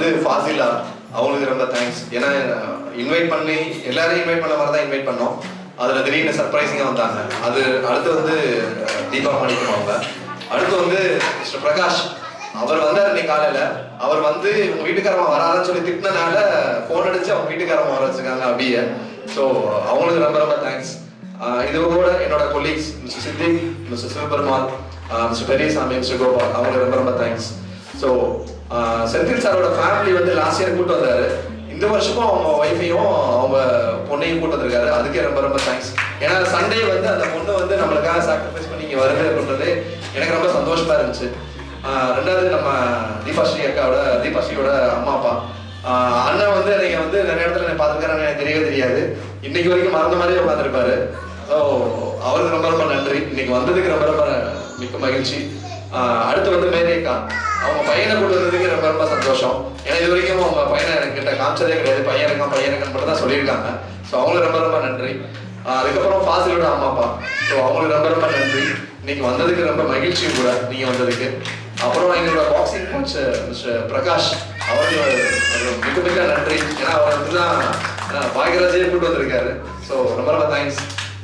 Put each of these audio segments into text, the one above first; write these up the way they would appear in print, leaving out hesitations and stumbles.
வந்து ஃபாசிலா, அவங்களுக்கு ரொம்ப தேங்க்ஸ். ஏன்னா இன்வைட் பண்ணி எல்லாரையும் இன்வைட் பண்ண மாதிரி தான் இன்வைட் பண்ணோம். அதில் திடீர்னு சர்ப்ரைசிங்காக வந்தாங்க. அது அடுத்து வந்து தீபா மாணிக்கம் அவங்க, அடுத்து வந்து மிஸ்டர் பிரகாஷ் அவர் வந்தார் இன்னைக்கு காலையில். அவர் வந்து உங்கள் வீட்டுக்காரமாக வராதுன்னு சொல்லி திட்டினால ஃபோன் அடிச்சு அவங்க வீட்டுக்காரமாக வர வச்சுருக்காங்க அப்படியே. ஸோ அவங்களுக்கு ரொம்ப ரொம்ப தேங்க்ஸ். இது கூட என்னோட colleagues mister Siddique, mister Sivaperumal, mister Periyasamy, mister Gopal, அவங்களுக்கு ரொம்ப ரொம்ப தேங்க்ஸ். ஸோ செந்தில் சாரோட ஃபேமிலி வந்து லாஸ்ட் இயர் கூட்டு வந்தாரு. இந்த வருஷமும் அவங்க ஒய்ஃபையும் அவங்க பொண்ணையும் கூட்டு வந்திருக்காரு. அதுக்கே ரொம்ப ரொம்ப தேங்க்ஸ். ஏன்னா சண்டே வந்து அந்த பொண்ணு வந்து நம்மளுக்காக சாக்ரிஃபைஸ் பண்ணி இங்கே வருது அப்படின்றது எனக்கு ரொம்ப சந்தோஷமா இருந்துச்சு. ரெண்டாவது நம்ம தீபாஸ்ரீயோட அம்மா அப்பா, அண்ணன் வந்து நீங்கள் வந்து நிறைய இடத்துல நான் பார்த்துருக்காரு, எனக்கு தெரியவே தெரியாது. இன்னைக்கு வரைக்கும் மறந்த மாதிரியே உட்காந்துருப்பாரு. ஸோ அவருக்கு ரொம்ப ரொம்ப நன்றி. இன்னைக்கு வந்ததுக்கு ரொம்ப ரொம்ப மிக்க மகிழ்ச்சி. அடுத்து வந்து மேரேக்கா, அவங்க பையனை கொண்டு வந்ததுக்கு ரொம்ப ரொம்ப சந்தோஷம். ஏன்னா இது வரைக்கும் அவங்க பையனை என்கிட்ட காமிச்சதே கிடையாது. பையன் இருக்கான்னு மட்டும் தான் சொல்லியிருக்காங்க. ஸோ அவங்களுக்கு ரொம்ப ரொம்ப நன்றி. அதுக்கப்புறம் ஃபாசிலோட அம்மா அப்பா, ஸோ அவங்களுக்கு ரொம்ப ரொம்ப நன்றி. இன்னைக்கு வந்ததுக்கு ரொம்ப மகிழ்ச்சி கூட நீங்கள் வந்ததுக்கு. அப்புறம் எங்களோட பாக்ஸிங் கோச் மிஸ்டர் பிரகாஷ், அவருக்கு மிக மிக நன்றி. ஏன்னா அவர் வந்து தான் பாக்யராஜே கூட்டு வந்திருக்காரு. ஸோ ரொம்ப ரொம்ப தேங்க்ஸ்.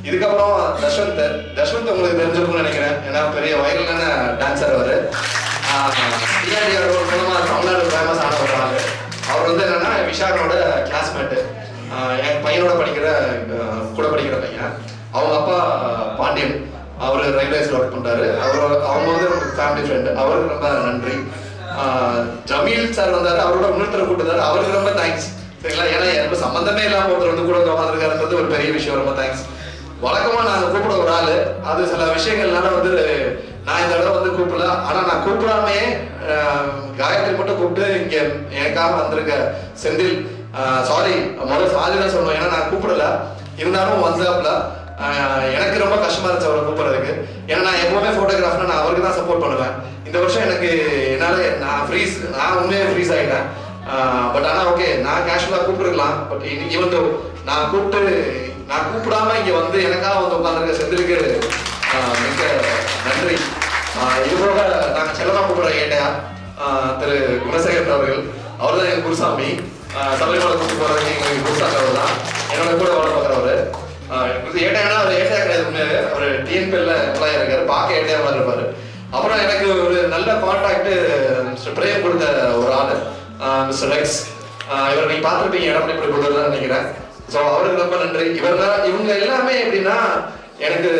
இதுக்கப்புறம் தஷ்வந்த் உங்களுக்கு தெரிஞ்சிருக்கும்னு நினைக்கிறேன். ஏன்னா பெரிய வைரலான டான்ஸர் அவர். டிஆர்டிஆர் மூலமாக தமிழ்நாடு ஃபேமஸ் ஆன ஒரு ஆள். அவர் வந்து என்னன்னா விஷாகனோட கிளாஸ்மேட்டு, என் பையனோட கூட படிக்கிற பையன். அவங்க அப்பா பாண்டியன், அவர் ரயில்வேஸில் ஒர்க் பண்ணுறாரு. அவங்க வந்து ஃபேமிலி ஃப்ரெண்டு, அவருக்கு ரொம்ப நன்றி. ஜமீல் சார் வந்தார், அவரோட இன்னொருத்தரை கூட்டுதாரு, அவருக்கு ரொம்ப தேங்க்ஸ். சரிங்களா? ஏன்னா எனக்கு சம்மந்தமே இல்லாமல் ஒருத்தர் வந்து கூட உட்காந்துருக்காருன்றது ஒரு பெரிய விஷயம். ரொம்ப தேங்க்ஸ். வழக்கமாக நாங்கள் கூப்பிட ஒரு ஆள், அது சில விஷயங்கள்னால வந்து நான் இந்த தடவை வந்து கூப்பிடல. ஆனால் நான் கூப்பிடாமே காயத்ரி மட்டும் கூப்பிட்டு இங்கே எனக்காக வந்திருக்க செந்தில், சாரி முதல்ல சாரி தான் சொல்லுவேன். ஏன்னா நான் கூப்பிடல, இருந்தாலும் வந்தாப்ல எனக்கு ரொம்ப கஷ்டமா இருந்துச்சு அவரை கூப்பிடுறதுக்கு. ஏன்னா நான் எப்பவுமே ஃபோட்டோகிராஃப்னா நான் அவருக்கு தான் சப்போர்ட் பண்ணுவேன். இந்த வருஷம் நான் உண்மையே ஃப்ரீஸ் ஆகிட்டேன். பட் ஆனால் ஓகே, நான் கேஷுவலாக கூப்பிட்டுருக்கலாம். பட் ஈவன் நான் கூப்பிடாம இங்கே வந்து எனக்காக வந்து உட்காந்துருக்க செந்திலுக்கு மிக நன்றி. இது போக நாங்கள் செல்லமா கூப்பிடுற ஏட்டையா திரு குணசேகரன் அவர்கள், அவர் தான் எங்கள் குருசாமி. சபரிமலை கூப்பிட்டு போகிறதுக்கு எங்களுக்கு குருசாமி அவர் தான் என்னோட கூட வேலை பார்க்குறவர். ஏட்டையானா அவர் ஏட்டையா கிடையாது, உண்மையாவே அவர் டிஎன்பிஎல்ல எம்ப்ளாயாக இருக்காரு, பார்க்க ஏட்டையா மாதிரி இருப்பாரு. அப்புறம் எனக்கு ஒரு நல்ல கான்டாக்ட் மிஸ்டர் பிரேம் கொடுத்த ஒரு ஆள் மிஸ்டர் ரெக்ஸ். இவர் நீங்க பார்த்துருப்பீங்க, இடம் இப்படி கொடுத்துருதான் நினைக்கிறேன். ஸோ அவருக்கு ரொம்ப நன்றி. இவங்க எல்லாமே எப்படின்னா எனக்கு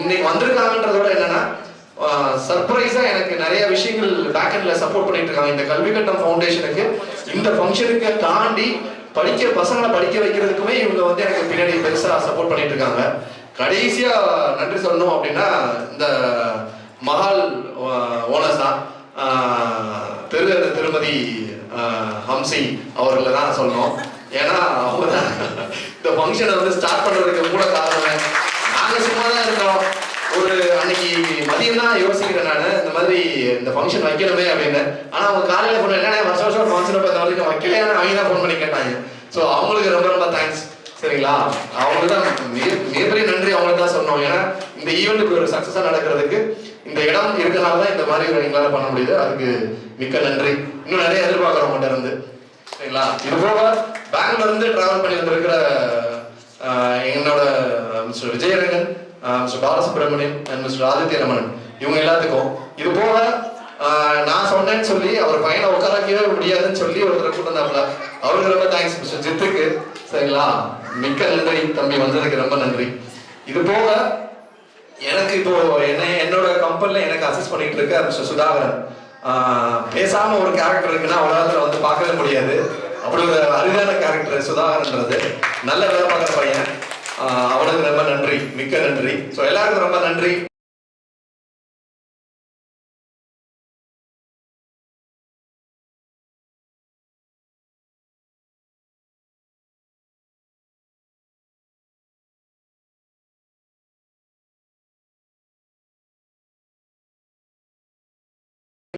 இன்னைக்கு வந்திருக்காங்கன்றதோட என்னன்னா சர்ப்ரைஸா எனக்கு நிறைய விஷயங்கள் பேக்கெண்ட்ல சப்போர்ட் பண்ணிட்டு இருக்காங்க. இந்த கல்வி கட்டம் ஃபவுண்டேஷனுக்கு இந்த ஃபங்க்ஷனுக்கு தாண்டி பசங்களை படிக்க வைக்கிறதுக்குமே இவங்க வந்து எனக்கு பின்னாடி பெருசா சப்போர்ட் பண்ணிட்டு இருக்காங்க. கடைசியா நன்றி சொல்லணும் அப்படின்னா இந்த மஹால் ஓனர்ஸ் தான், திருமதி ஹம்சி அவர்களை தான் சொல்லணும். ஏன்னா அவங்க தான் இந்த ஃபங்க்ஷனை வந்து ஸ்டார்ட் பண்றதுக்கு கூட காரணமே. நாங்க சும்மா தான் இருக்கோம். ஒரு அன்னைக்கு மதியம் தான் யோசிக்கிறேன் நான், இந்த மாதிரி இந்த ஃபங்க்ஷன் வைக்கணுமே அப்படின்னு. ஆனா அவங்க காலையில போன என்ன வருஷம் ஃபங்க்ஷனை பார்த்த வரைக்கும் வைக்கலையான்னு அவங்க தான் ஃபோன் பண்ணி கேட்டாங்க. ஸோ அவங்களுக்கு ரொம்ப ரொம்ப தேங்க்ஸ். சரிங்களா? அவங்களுக்கு தான் மிகப்பெரிய நன்றி அவங்களுக்கு தான் சொன்னோம். ஏன்னா இந்த ஈவெண்ட்டுக்கு ஒரு சக்சஸா நடக்கிறதுக்கு இந்த இடம் இருக்கனால தான் இந்த மாதிரி எங்களால் பண்ண முடியுது. அதுக்கு மிக்க நன்றி. இன்னும் நிறைய எதிர்பார்க்குறோம் உங்கள்கிட்ட இருந்து. சரிங்களா? இது போக பெங்களூர்ல இருந்து டிராவல் பண்ணி வந்திருக்கிற என்னோட mister Vijayarangan, mister Balasubramanian and mister Aditya Ramanan, இவங்க எல்லாத்துக்கும் இது போக நான் சொன்னேன்னு சொல்லி அவர் பையனை உட்காரக்கவே முடியாதுன்னு சொல்லி ஒருத்தரை கூட்டு வந்தாப்புல, அவருக்கு ரொம்ப தேங்க்ஸ். மிஸ்டர் ஜித்துக்கு. சரிங்களா? மிக்க நன்றி தம்பி, வந்ததுக்கு ரொம்ப நன்றி. இது போக எனக்கு இப்போ என்னோட கம்பெனில எனக்கு அசிஸ்ட் பண்ணிட்டு இருக்க மிஸ்டர் சுதாகரன், பேசாம ஒரு கேரக்டர் இருக்குன்னா உலகத்துல வந்து பார்க்கவே முடியாது. அப்படி ஒரு அரிதான கேரக்டர் சுதாகரன்றது. நல்ல வேலை பார்க்குற பையன். அவனுக்கு ரொம்ப நன்றி, மிக்க நன்றி. ஸோ எல்லாருக்கும் ரொம்ப நன்றி.